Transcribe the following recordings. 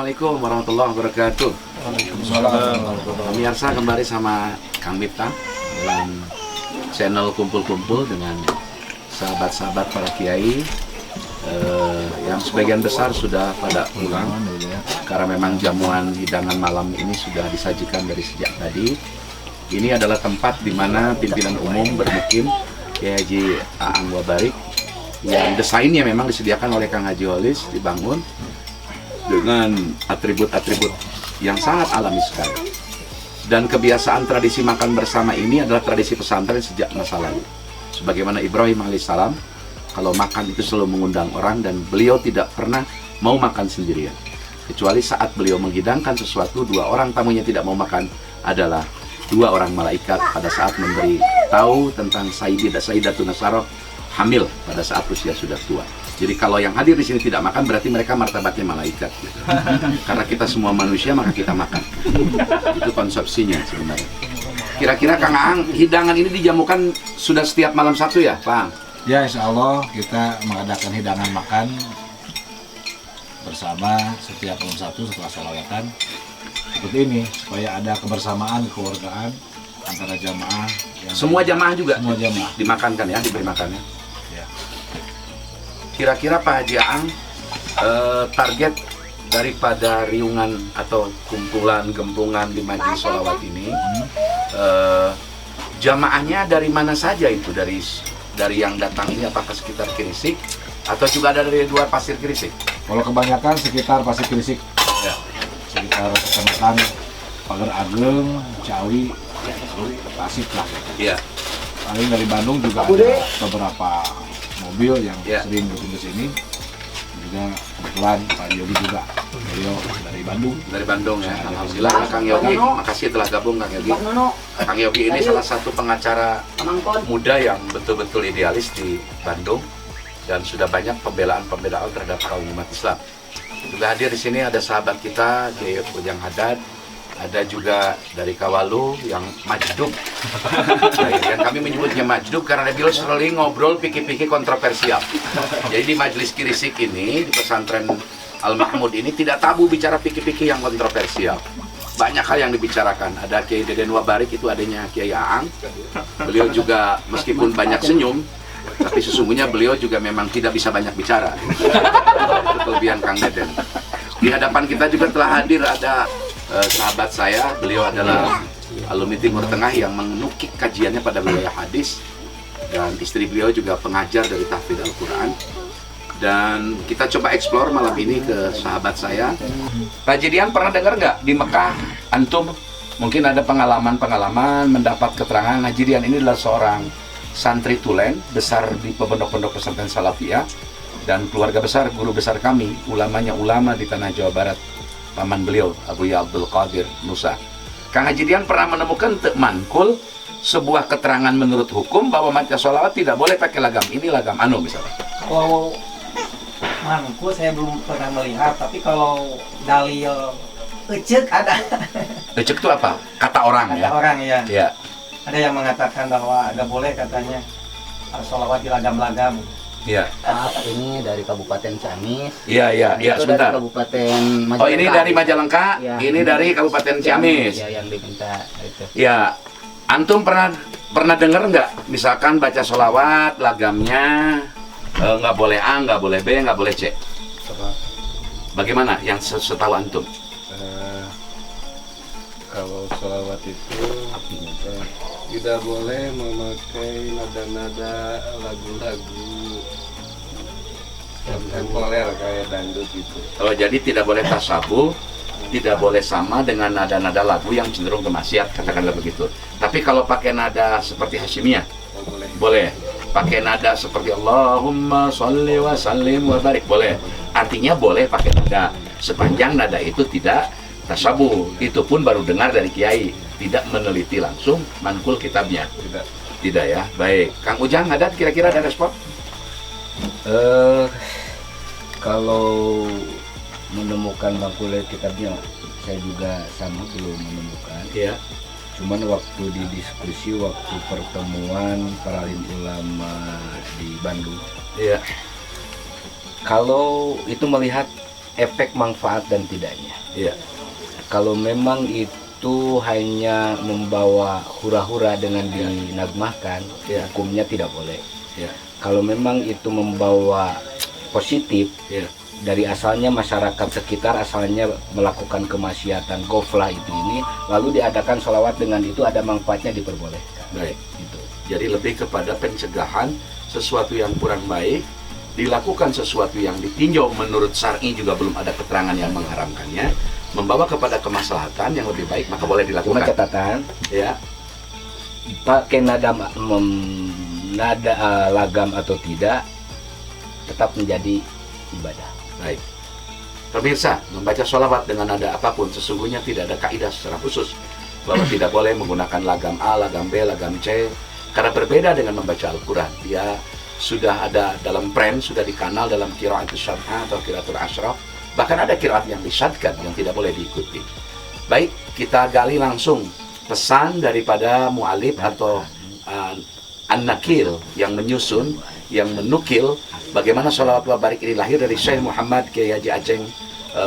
Assalamualaikum warahmatullahi wabarakatuh. Pemirsa, kembali sama Kang Miftah dalam channel kumpul-kumpul dengan sahabat-sahabat para kiai yang sebagian besar sudah pada pulang karena memang jamuan hidangan malam ini sudah disajikan dari sejak tadi. Ini adalah tempat di mana pimpinan umum bermukim, Kiai Haji Aang Wabarik, yang desainnya memang disediakan oleh Kang Haji Holis, dibangun dengan atribut-atribut yang sangat alami sekali. Dan kebiasaan tradisi makan bersama ini adalah tradisi pesantren sejak masa lalu. Sebagaimana Ibrahim alaihissalam, kalau makan itu selalu mengundang orang, dan beliau tidak pernah mau makan sendirian. Kecuali saat beliau menghidangkan sesuatu, dua orang tamunya tidak mau makan adalah dua orang malaikat pada saat memberi tahu tentang Sayyidatun Nasarah hamil pada saat usia sudah tua. Jadi kalau yang hadir di sini tidak makan, berarti mereka martabatnya malaikat. Gitu. Karena kita semua manusia, maka kita makan. Itu konsepsinya sebenarnya. Kira-kira Kang Aang, hidangan ini dijamukan sudah setiap malam satu ya, Pak? Ya, insya Allah kita mengadakan hidangan makan bersama setiap malam satu setelah sholawatan. Seperti ini, supaya ada kebersamaan, kekeluargaan antara jamaah. Semua jamaah juga? Semua jamaah. Dimakankan ya, diberi makannya. Ya. Kira-kira Pak Haji Aang, target daripada riungan atau kumpulan gempungan di majelis sholawat ini, jamaahnya dari mana saja itu? Dari yang datang ini apakah sekitar Kirisik atau juga ada dari luar Pasir Kirisik? Kalau kebanyakan sekitar Pasir Kirisik, Ya. sekitar kecamatan Pagar Ageng, Ciawi, Tasik lah. Iya. Paling dari Bandung juga ada beberapa mobil yang Ya. sering berkunjung ke sini. Juga kebetulan Pak Yogi juga, beliau dari Bandung. Dari Bandung ya. Alhamdulillah Kang Yogi, makasih telah gabung Kang Yogi. Kang Yogi ini salah satu pengacara muda yang betul-betul idealis di Bandung dan sudah banyak pembelaan terhadap kaum umat Islam. Juga hadir di sini ada sahabat kita Kiai Ujang Hadad, ada juga dari Kawalu yang majdub. Dan kami menyebutnya majdub karena beliau sering ngobrol pikir-pikir kontroversial. Jadi di majelis Kirisik ini, di pesantren Al-Mahmud ini tidak tabu bicara pikir-pikir yang kontroversial. Banyak hal yang dibicarakan. Ada Kiai Deden Wabarik, itu adanya Kiai Aang. Beliau juga meskipun banyak senyum, tapi sesungguhnya beliau juga memang tidak bisa banyak bicara. Itu kelebihan Kang Deden. Di hadapan kita juga telah hadir ada sahabat saya, beliau adalah alumni Timur Tengah yang menukik kajiannya pada wilayah hadis, dan istri beliau juga pengajar dari tahfidz Al-Quran. Dan kita coba eksplor malam ini ke sahabat saya. Pak Jidian pernah dengar nggak di Mekah, antum mungkin ada pengalaman mendapat keterangan Haji Dian ini adalah seorang santri tulen besar di pondok-pondok pesantren Salafiyah, dan keluarga besar, guru besar kami, ulamanya ulama di tanah Jawa Barat, paman beliau Abu Ya Abdul Qadir Musa. Kang Haji Dian pernah menemukan mankul sebuah keterangan menurut hukum bahwa maca sholawat tidak boleh pakai lagam ini, lagam anu misalnya. Kalau mangku saya belum pernah melihat, tapi kalau dalil ecek ada. Ecek itu apa? Kata orang ya? Kata orang ya. Ya. Ada yang mengatakan bahwa nggak boleh katanya sholawat di lagam-lagam. Iya. Ini dari Kabupaten Ciamis. Iya, Itu sebentar. dari Kabupaten Majalengka. Oh, ini dari Majalengka, Ya. ini dari Kabupaten Ciamis. Ya, yang diminta itu. Ya, antum pernah dengar nggak? Misalkan baca sholawat, lagamnya nggak boleh A, nggak boleh B, nggak boleh C. Bagaimana? Yang setahu antum? Kalau sholawat itu tidak boleh memakai nada-nada lagu-lagu kontemporer kayak dangdut gitu. Oh, jadi tidak boleh tasabuh, tidak boleh sama dengan nada-nada lagu yang cenderung ke maksiat, katakanlah begitu. Tapi kalau pakai nada seperti Hasyimiyah, Boleh. boleh. Pakai nada seperti Allahumma sholli wa sallim wa barik, boleh. Artinya boleh pakai nada, sepanjang nada itu tidak tasabuh. Itu pun baru dengar dari kiai, tidak meneliti langsung mankul kitabnya. Tidak ya, baik. Kang Ujang ada kira-kira ada respon? Kalau menemukan makulah kitabnya, saya juga sama belum menemukan. Iya. Cuman waktu di diskusi, waktu pertemuan para alim ulama di Bandung, Iya. kalau itu melihat efek manfaat dan tidaknya. Iya. Kalau memang itu hanya membawa hura-hura dengan dinagmahkan, Ya. hukumnya tidak boleh. Iya. Kalau memang itu membawa positif, Iya. dari asalnya masyarakat sekitar asalnya melakukan kemaksiatan goflah itu ini, lalu diadakan sholawat dengan itu ada manfaatnya, diperbolehkan. Baik. Gitu. Jadi lebih kepada pencegahan sesuatu yang kurang baik, dilakukan sesuatu yang ditinjau menurut syar'i juga belum ada keterangan yang mengharamkannya, membawa kepada kemaslahatan yang lebih baik, maka boleh Cuma dilakukan. catatan, Ya. pakai nada lagam atau tidak tetap menjadi ibadah. Baik. Pemirsa, membaca sholawat dengan nada apapun sesungguhnya tidak ada kaidah secara khusus bahwa tidak boleh menggunakan lagam A, lagam B, lagam C, karena berbeda dengan membaca Al-Quran. Dia sudah ada dalam tren, sudah dikenal dalam qiraatul syab'ah atau qiraatul asyraf, bahkan ada qiraat yang disyadkan yang tidak boleh diikuti. Baik, kita gali langsung pesan daripada mu'alif atau an-nakil yang menyusun, yang menukil bagaimana sholawat wa barik ini lahir dari Syekh Muhammad Kiai Haji Aceng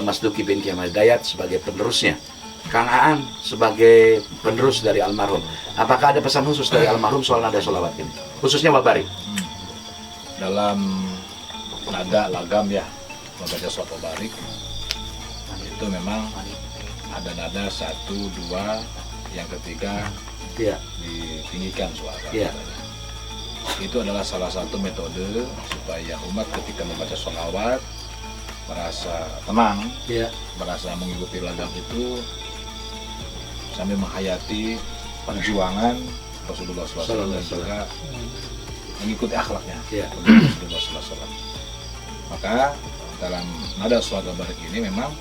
Mas Duki bin Kiai Dayat sebagai penerusnya, Kang Aan sebagai penerus dari almarhum. Apakah ada pesan khusus dari almarhum soal nada sholawat ini, khususnya wa barik? Dalam nada lagam ya, membaca sholawat wa barik itu memang ada nada 1, 2, yang ketiga Iya. ditinggikan suara. Iya. Itu adalah salah satu metode supaya umat ketika membaca sholawat merasa tenang, Iya. merasa mengikuti lagam itu sambil menghayati perjuangan Rasulullah SAW dan juga mengikuti akhlaknya Iya. Rasulullah SAW. Maka dalam nada sholawat barik ini memang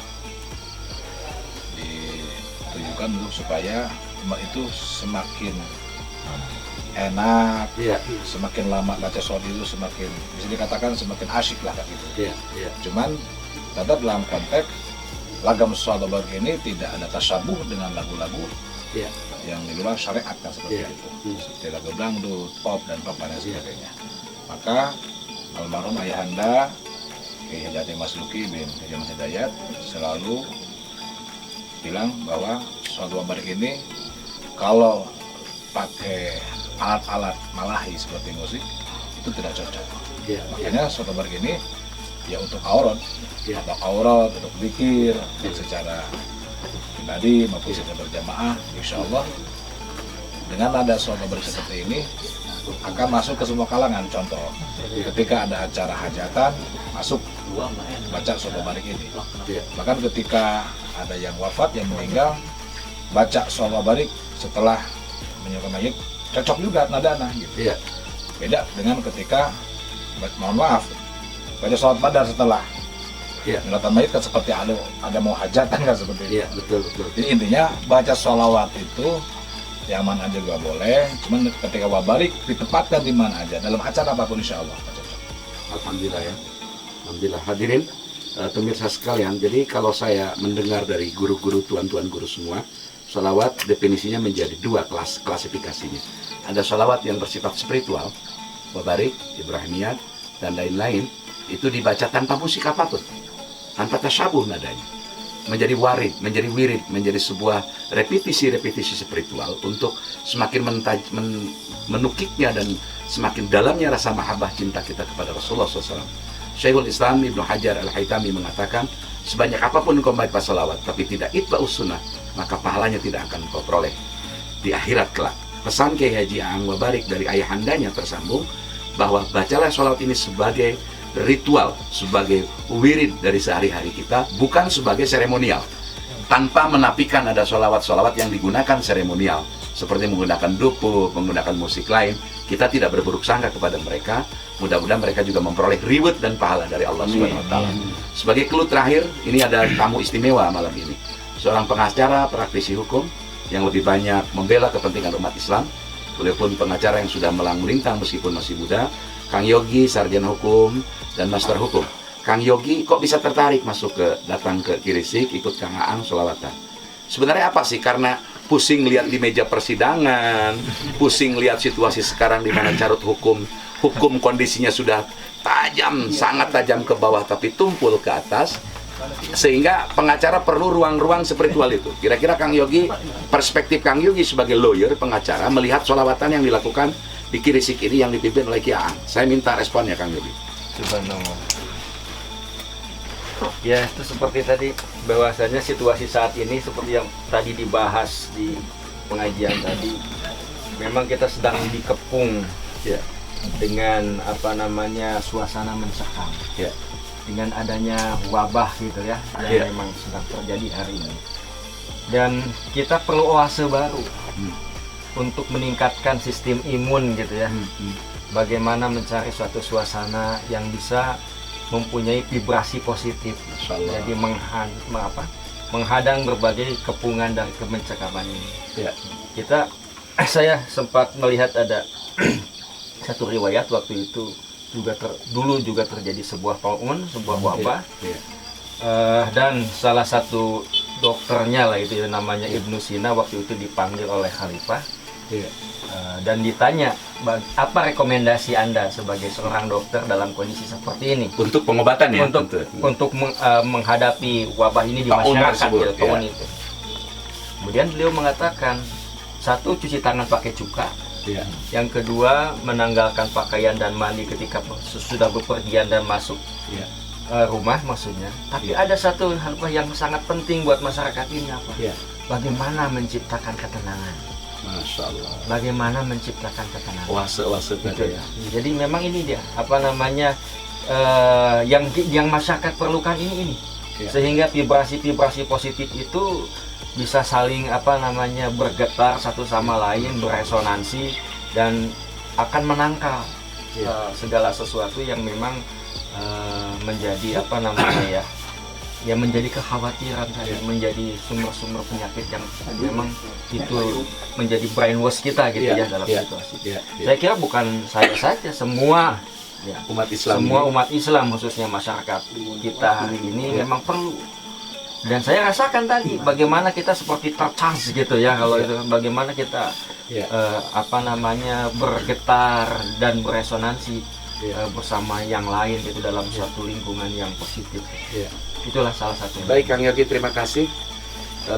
ditujukan untuk supaya umat itu semakin enak, Iya. semakin lama baca sholawat itu semakin bisa dikatakan semakin asyik lah kayak gitu. Iya. Iya. Cuman tetap dalam konteks lagam sholawat barik ini tidak ada tasabuh dengan lagu-lagu Iya. yang di luar syariat kan seperti Iya. itu, seperti lagu dangdut, pop dan dan sebagainya. Maka almarhum ayahanda Kiai Haji Mas Luki bin Haji Mas Hidayat selalu bilang bahwa sholawat barik ini kalau pakai alat-alat malahi seperti musik itu tidak cocok. Iya. Makanya sholawat barik ini ya untuk aurat, Iya. untuk aurat, untuk zikir, dan secara pribadi maupun secara berjamaah, insya Allah dengan nada sholawat barik seperti ini akan masuk ke semua kalangan. Contoh, ketika ada acara hajatan, masuk baca sholawat barik ini. Iya. Bahkan ketika ada yang wafat, yang meninggal, baca sholawat barik setelah menyolatkan mayit, cocok juga nadana gitu. Iya. Beda dengan ketika, mohon maaf, baca sholawat badar setelah Iya. menyolatkan mayit kan seperti ada mau hajatan kan seperti itu. Iya. Betul. Betul. Jadi intinya baca sholawat itu yang mana aja juga boleh, cuman ketika wabarik ditempatkan di mana aja dalam acara apapun insya Allah. Alhamdulillah ya. Alhamdulillah. Hadirin pemirsa sekalian, jadi kalau saya mendengar dari guru-guru, tuan-tuan guru semua, sholawat definisinya menjadi dua klasifikasinya. Ada sholawat yang bersifat spiritual, wabarik, Ibrahimiyat, dan lain-lain, itu dibaca tanpa musik apapun, tanpa tasyabuh nadanya. Menjadi warid, menjadi wirid, menjadi sebuah repetisi-repetisi spiritual untuk semakin menukiknya dan semakin dalamnya rasa mahabbah cinta kita kepada Rasulullah SAW. Syekhul Islam Ibnu Hajar Al-Haytami mengatakan, sebanyak apapun kau membaca salawat, tapi tidak itba'us sunnah, maka pahalanya tidak akan kau peroleh di akhirat kelak. Pesan Kiai Haji Aang Wabarik dari ayahandanya tersambung, bahwa bacalah salawat ini sebagai ritual, sebagai wirid dari sehari-hari kita, bukan sebagai seremonial, tanpa menafikan ada sholawat-sholawat yang digunakan seremonial seperti menggunakan dupu, menggunakan musik lain. Kita tidak berburuk sangka kepada mereka. Mudah-mudahan mereka juga memperoleh reward dan pahala dari Allah Subhanahu wa Ta'ala. Sebagai clue terakhir, ini ada tamu istimewa malam ini, seorang pengacara, praktisi hukum yang lebih banyak membela kepentingan umat Islam, walaupun pengacara yang sudah melintang meskipun masih muda, Kang Yogi, sarjana hukum dan master hukum. Kang Yogi kok bisa tertarik datang ke Kirisik, ikut Kang Aang sholawatan? Sebenarnya apa sih? Karena pusing lihat di meja persidangan, pusing lihat situasi sekarang di mana carut hukum kondisinya sudah tajam, sangat tajam ke bawah tapi tumpul ke atas. Sehingga pengacara perlu ruang-ruang spiritual itu. Kira-kira Kang Yogi, perspektif Kang Yogi sebagai lawyer, pengacara, melihat sholawatan yang dilakukan di Kiri Sikiri yang dipimpin oleh Ki Aang. Saya minta responnya Kang Yogi. Subhanallah. Ya, itu seperti tadi, bahwasanya situasi saat ini seperti yang tadi dibahas di pengajian tadi, memang kita sedang dikepung Ya. dengan suasana mencekam. Ya. Dengan adanya wabah gitu ya, yang memang sedang terjadi hari ini. Dan kita perlu oase baru untuk meningkatkan sistem imun gitu ya. Bagaimana mencari suatu suasana yang bisa mempunyai vibrasi positif, jadi menghadang berbagai kepungan dan kemencekaman ini. Ya. Saya sempat melihat ada satu riwayat waktu itu dulu juga terjadi sebuah sebuah wabah, dan salah satu dokternya lah itu namanya Ibnu Sina waktu itu dipanggil oleh Khalifah. Dan ditanya, apa rekomendasi Anda sebagai seorang dokter dalam kondisi seperti ini Untuk pengobatan ya? untuk menghadapi wabah ini di masyarakat gitu, itu. Kemudian beliau mengatakan, satu, cuci tangan pakai cuka. Yang kedua, menanggalkan pakaian dan mandi ketika sudah bepergian dan masuk rumah maksudnya. Tapi ada satu hal yang sangat penting buat masyarakat ini apa? Bagaimana menciptakan ketenangan. Masya Allah. Bagaimana menciptakan ketenangan. Oase Gitu ya. Jadi memang ini dia yang masyarakat perlukan ini. Sehingga vibrasi-vibrasi positif itu bisa saling bergetar satu sama lain, beresonansi, dan akan menangkal segala sesuatu yang memang menjadi menjadi kekhawatiran tadi, menjadi sumber-sumber penyakit yang memang itu menjadi brainwash kita gitu ya dalam situasi. Saya kira bukan saya saja, semua umat Islam khususnya masyarakat kita hari ini memang perlu. Dan saya rasakan tadi bagaimana kita seperti tercharge gitu ya, kalau itu bagaimana kita bergetar dan beresonansi bersama yang lain itu dalam suatu lingkungan yang positif. Itulah salah satunya. Baik Kang Yogi, terima kasih.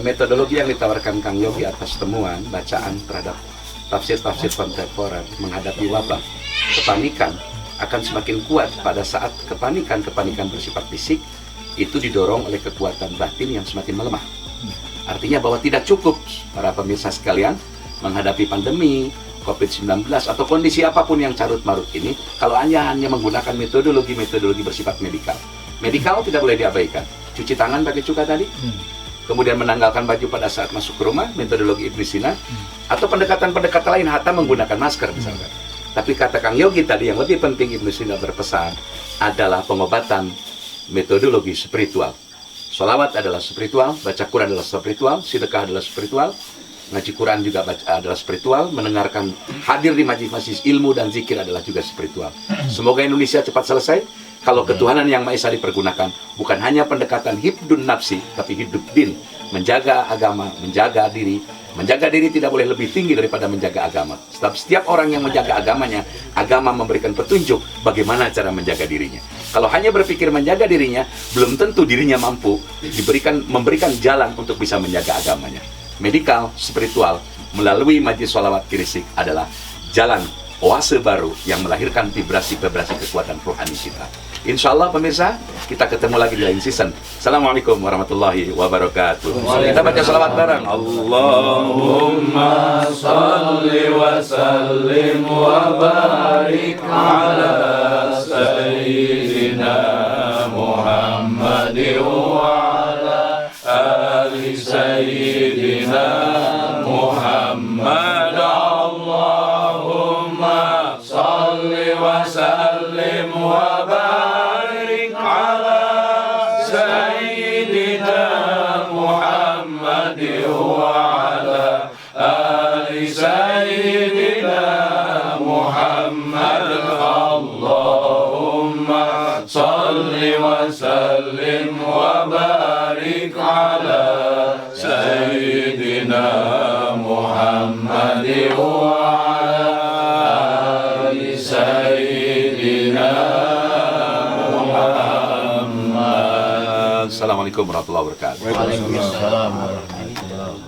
Metodologi yang ditawarkan Kang Yogi atas temuan bacaan terhadap tafsir-tafsir kontemporer menghadapi wabah, kepanikan akan semakin kuat pada saat kepanikan bersifat fisik itu didorong oleh kekuatan batin yang semakin melemah. Artinya bahwa tidak cukup para pemirsa sekalian menghadapi pandemi COVID-19 atau kondisi apapun yang carut-marut ini kalau hanya menggunakan metodologi bersifat medikal. Medikal tidak boleh diabaikan. Cuci tangan pakai cuka tadi, kemudian menanggalkan baju pada saat masuk ke rumah, metodologi Ibnu Sina, atau pendekatan-pendekatan lain, hatta menggunakan masker misalkan. Tapi kata Kang Yogi tadi yang lebih penting Ibnu Sina berpesan adalah pengobatan metodologi spiritual. Sholawat adalah spiritual, baca Quran adalah spiritual, sedekah adalah spiritual, ngaji Quran juga adalah spiritual, mendengarkan hadir di majelis ilmu dan zikir adalah juga spiritual. Semoga Indonesia cepat selesai kalau ketuhanan yang Maha Esa dipergunakan bukan hanya pendekatan hibdun nafsi, tapi hidup din, menjaga agama, menjaga diri. Menjaga diri tidak boleh lebih tinggi daripada menjaga agama. Setiap orang yang menjaga agamanya, agama memberikan petunjuk bagaimana cara menjaga dirinya. Kalau hanya berpikir menjaga dirinya, belum tentu dirinya mampu memberikan jalan untuk bisa menjaga agamanya. Medikal, spiritual, melalui majlis sholawat kirisik adalah jalan oase baru yang melahirkan vibrasi-vibrasi kekuatan rohani kita. Insya Allah pemirsa, kita ketemu lagi di lain season. Assalamualaikum warahmatullahi wabarakatuh. Kita baca sholawat bareng. Allahumma salli wa sallim wa barik ala sayyidina Muhammad wa ala ali sayyidina Muhammad. Allahumma salli wa sallim wa barik ala sayyidina Muhammad wa ala ali sayyidina Muhammad. Allahumma salli wa sallim wa barik ala sayyidina Muhammad wa ala ali sayyidina Muhammad. Wassalamualaikum warahmatullahi wabarakatuh. Waalaikumsalam warahmatullahi wabarakatuh.